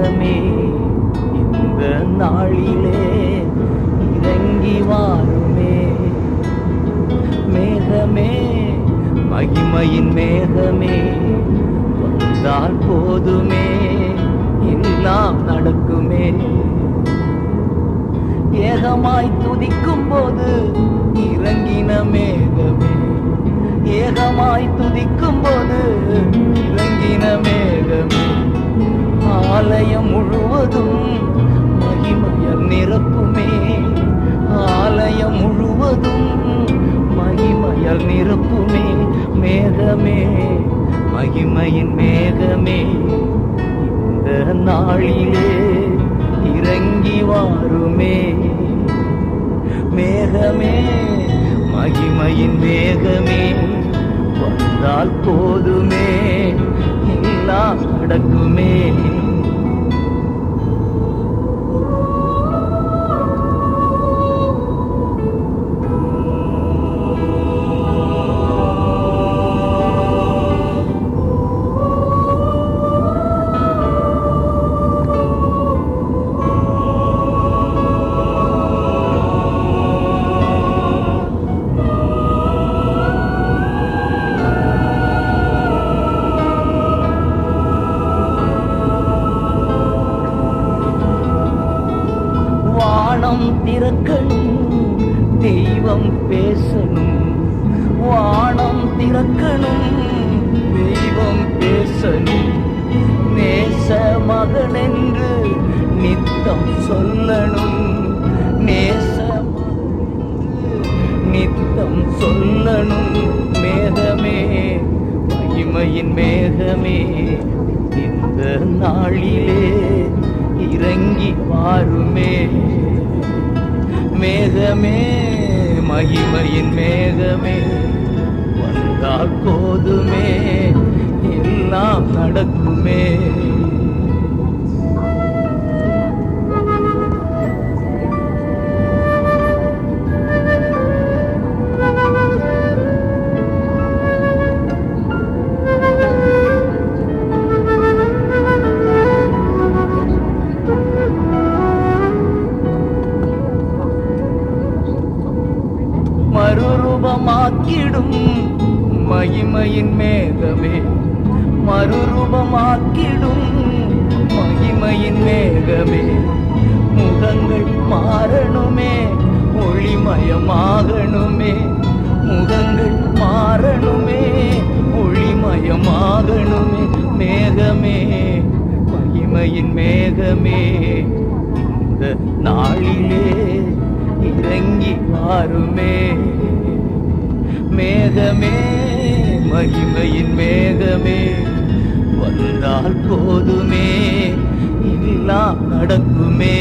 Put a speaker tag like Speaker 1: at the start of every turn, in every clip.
Speaker 1: மேகமே இந்த நாளிலே இறங்கி வாருமே. மேகமே மகிமையின் மேகமே வந்தால் போதுமே, எல்லாம் நடக்குமே. ஏகமாய் துதிக்கும் போது இறங்கின மேகமே, ஏகமாய் துதிக்கும் போது இறங்கின மேகமே. ஆலயம் முழுவதும் மகிமையால் நிரப்புமே, ஆலயம் முழுவதும் மகிமையால் நிரப்புமே. மேகமே மகிமையின் மேகமே இந்த நாளிலே இறங்கி வாருமே. மேகமே மகிமையின் மேகமே வந்தால் போதுமே, எல்லாம் நடக்குமே. திறக்கணும், தெய்வம் பேசணும். வானம் திறக்கணும், தெய்வம் பேசணும். நேச மகனென்று நித்தம் சொல்லணும், நேச நித்தம் சொல்லணும். மேகமே மகிமையின் மேகமே இந்த நாளிலே இறங்கி வாருமே. மேகமே மகிமையின் மேகமே வந்தால் போதுமே, எல்லாம் நடக்குமே. மறுரூபமாக்கிடும் மகிமையின் மேகமே, மறுரூபமாக்கிடும் மகிமையின் மேகமே. முகங்கள் மாறணுமே, ஒளிமயமாகணுமே. முகங்கள் மாறணுமே, ஒளிமயமாகணுமே. மேகமே மகிமையின் மேகமே இந்த நாளிலே இறங்கி வாருமே. மேகமே மகிமையின் மேகமே வந்தால் போதுமே, எல்லாம் நடக்குமே.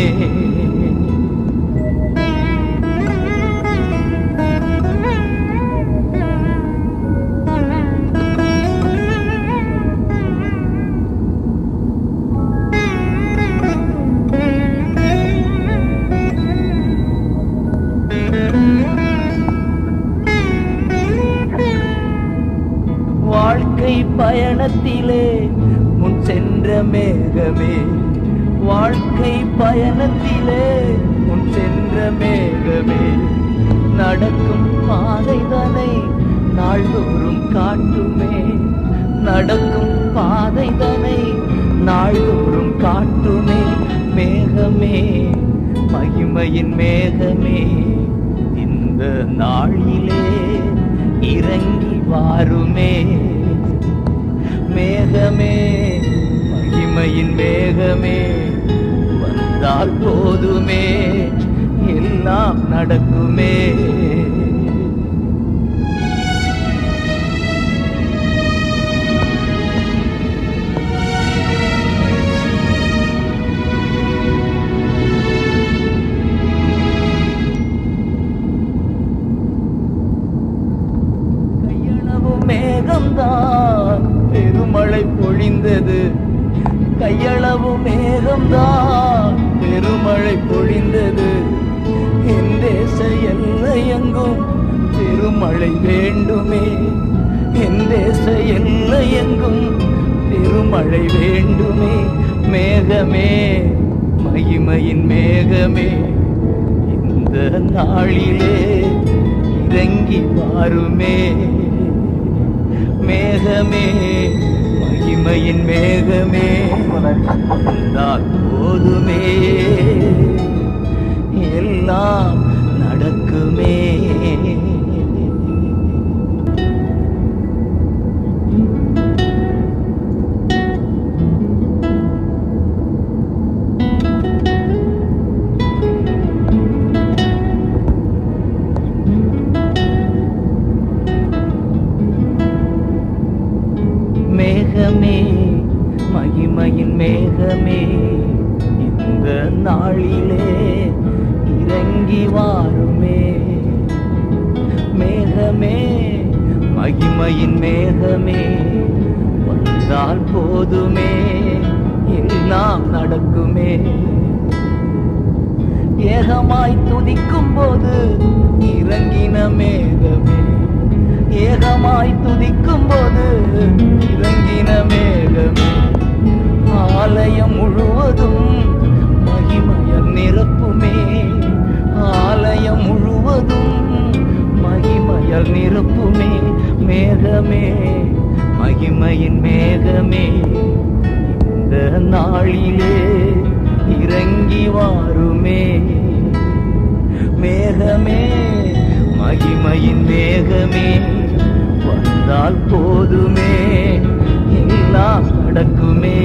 Speaker 1: வாழ்க்கை பயணத்திலே முன் சென்ற மேகமே, வாழ்க்கை பயணத்திலே முன் சென்ற மேகமே. நடக்கும் பாதைதனை நாள்தோறும் காட்டுமே, நடக்கும் பாதைதனை நாள்தோறும் காட்டுமே. மேகமே மகிமையின் மேகமே இந்த நாளிலே இறங்கி வாருமே. மேகமே மகிமையின் மேகமே வந்தால் போதுமே, எல்லாம் நடக்குமே. மேகம்தான் பெருமழை பொழிந்தது, கையளவு மேகம்தான் பெருமழை பொழிந்தது. என் தேச எல்லையெங்கும் பெருமழை வேண்டுமே, என் தேச எல்லையெங்கும் பெரும் பெருமழை வேண்டுமே. மேகமே, மகிமையின் மேகமே, இந்த நாளிலே இறங்கி வாருமே. மேகமே, மகிமையின் மேகமே, வந்தால் போதுமே, எல்லாம் நடக்குமே. மேகமே, மகிமையின் மேகமே, இந்த நாளிலே இறங்கி வாருமே. மேகமே, மகிமையின் மேகமே, வந்தால் போதுமே, எல்லாம் நடக்குமே. ஏகமாய் துதிக்கும் போது இறங்கின மேகமே, ஏகமாய் துதிக்கும் போது இறங்கின மேகமே, ஆலயம் முழுவதும் மகிமையால் நிரப்புமே. ஆலயம் முழுவதும் மகிமையால் நிரப்புமே. மேகமே, மகிமையின் மேகமே, இந்த நாளிலே இறங்கி வாருமே. மேகமே, மகிமையின் மேகமே, வந்தால் போதுமே, எல்லாம் நடக்குமே.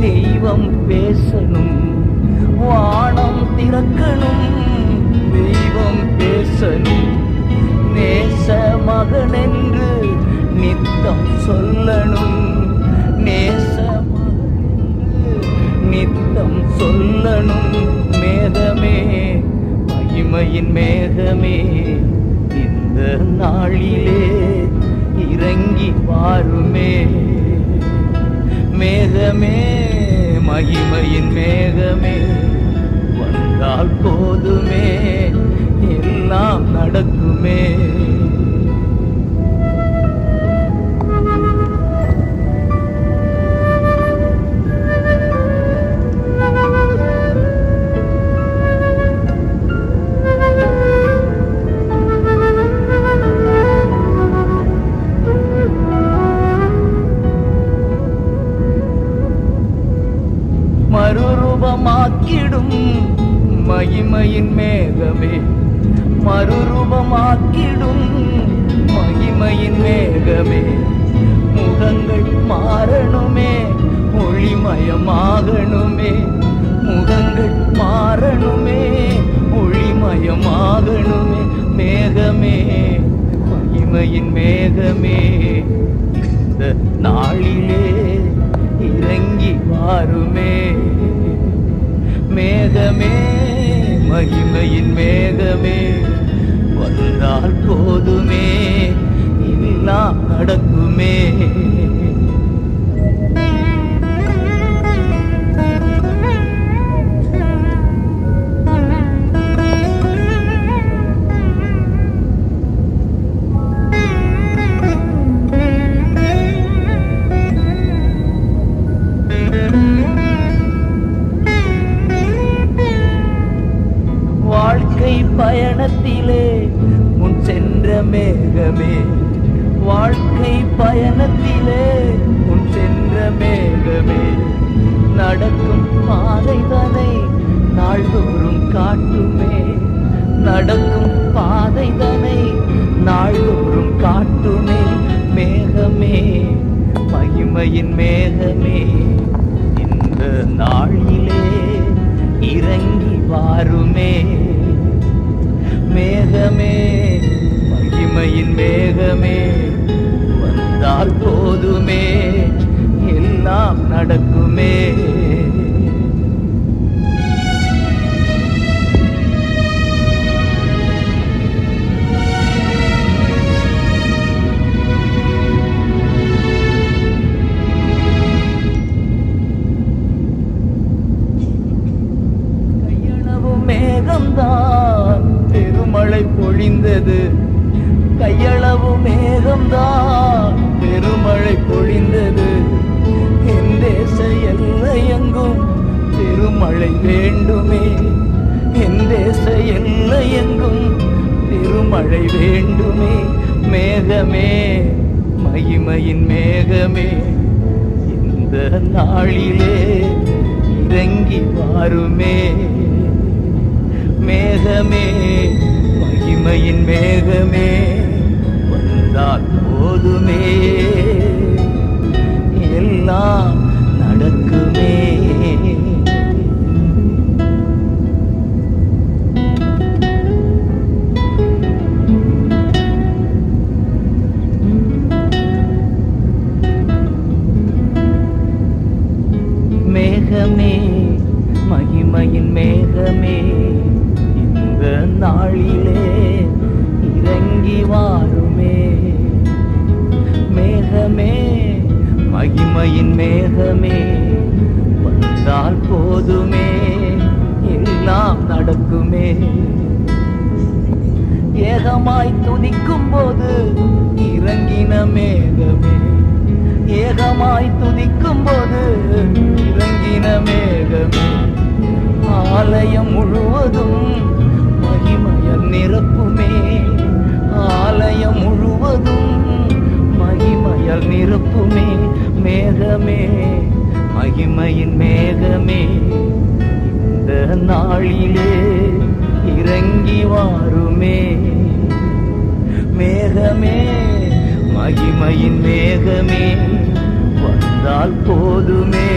Speaker 1: தெய்வம் பேசணும், வானம் திறக்கணும், தெய்வம் பேசணும். நேச மகனென்று நித்தம் சொல்லணும், நேச மகனென்று நித்தம் சொல்லணும். மேகமே, மகிமையின் மேகமே, இந்த நாளிலே இறங்கி வாருமே. மேகமே, மகிமையின் மேகமே, வந்தால் போதுமே, எல்லாம் நடக்குமே. மறுரூபமாக்கிடும் மகிமையின் மேகமே, மறுரூபமாக்கிடும் மகிமையின் மேகமே, முகங்கள் மாறணுமே, ஒளிமயமாகணுமே. முகங்கள் மாறணுமே, ஒளிமயமாகணுமே. மேகமே, மகிமையின் மேகமே, இந்த நாளிலே இறங்கி வாருமே. மேகமே, மகிமையின் மேகமே, வந்தால் போதுமே, எல்லாம் நடக்குமே. வாழ்க்கை பயணத்திலே முன் சென்ற மேகமே, வாழ்க்கை பயணத்திலே முன் சென்ற மேகமே, நடக்கும் பாதைதனை நாள்தோறும் காட்டுமே. நடக்கும் பாதைதனை நாள்தோறும் காட்டுமே. மேகமே, மகிமையின் மேகமே, இந்த நாளிலே இறங்கி வாருமே. மேகமே, மகிமையின் மேகமே வந்தால் போதுமே, எல்லாம் நடக்குமே. மேகம்தான் பெருமழை பொழிந்தது, கையளவு மேகம்தான் பெருமழை பொழிந்தது. என் தேச எல்லையெங்கும் பெருமழை வேண்டுமே, என் தேச எல்லையெங்கும் பெருமழை வேண்டுமே. மேகமே மகிமையின் மேகமே இந்த நாளிலே இறங்கி வாருமே. மேகமே மகிமையின் மேகமே வந்தால் போதுமே, எல்லாம் நடக்குமே. மேகமே மகிமையின் மேகமே இந்த நாளிலே இறங்கி வாருமே. மேகமே மகிமையின் மேகமே வந்தால் போதுமே, எல்லாம் நடக்குமே. ஏகமாய் துதிக்கும் போது இறங்கின மேகமே, ஏகமாய் துதிக்கும் போது இறங்கின மேகமே. ஆலயம் முழுவதும் மகிமையால் நிரப்புமே, ஆலயம் முழுவதும் மகிமையால் நிரப்புமே. மேகமே மகிமையின் மேகமே இந்த நாளிலே இறங்கி வாருமே. மேகமே மகிமையின் மேகமே வந்தால் போதுமே,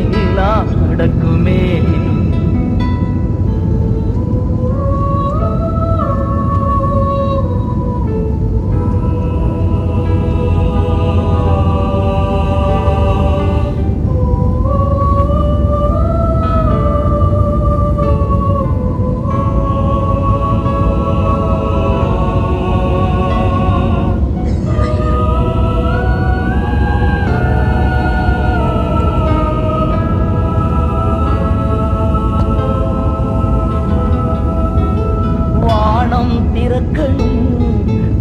Speaker 1: எல்லாம் நடக்குமே.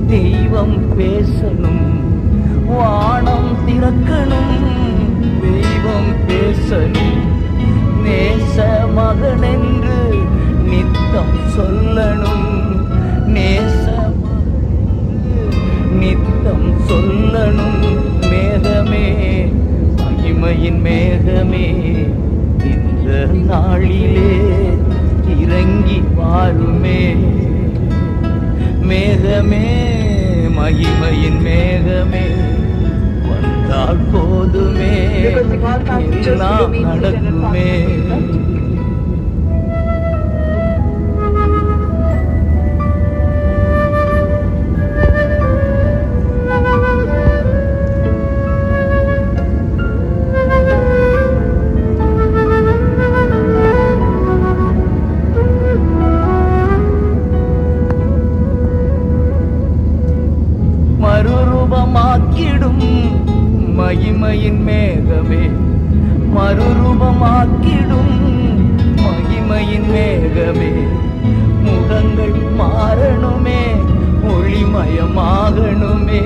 Speaker 1: தெய்வம் பேசணும், வானம் திறக்கணும், தெய்வம் பேசணும். நேச மகனென்று நித்தம் சொல்லணும், நேச நித்தம் சொல்லணும். மேகமே மகிமையின் மேகமே இந்த நாளிலே இறங்கி வாருமே. மேகமே மகிமையின் மேகமே வந்தால் போதுமே, எல்லாம் நடக்குமே. மறுரூபமாக்கிடும் மகிமையின் மேகமே, மறுரூபமாக்கிடும் மகிமையின் மேகமே. முகங்கள் மாறணுமே, ஒளிமயமாகணுமே,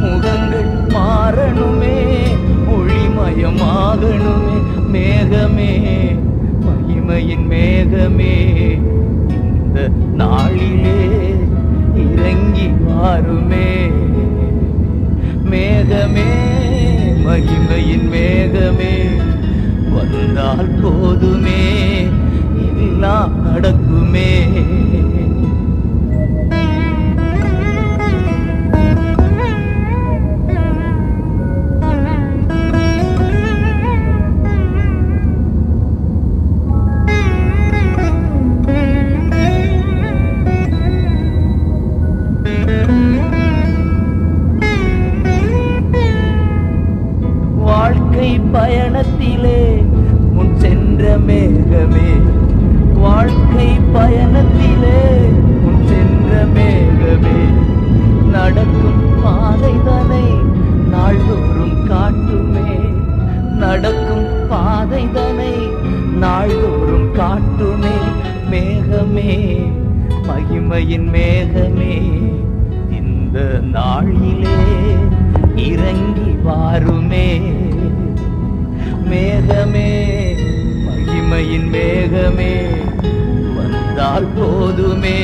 Speaker 1: முகங்கள் மாறணுமே, ஒளிமயமாகணுமே. மேகமே மகிமையின் மேகமே இந்த நாளிலே இறங்கி வாருமே. மேகமே மகிமையின் மேகமே வந்தால் போதுமே, எல்லாம் நடக்குமே. பயணத்திலே உன் சென்ற மேகமே நடக்கும் பாதைதனை நாள்தோறும் காட்டுமே நடக்கும் பாதைதனை நாள்தோறும் காட்டுமே மேகமே மகிமையின் மேகமே இந்த நாளிலே இறங்கி வாருமே மேகமே மகிமையின் மேகமே வந்தால் போதுமே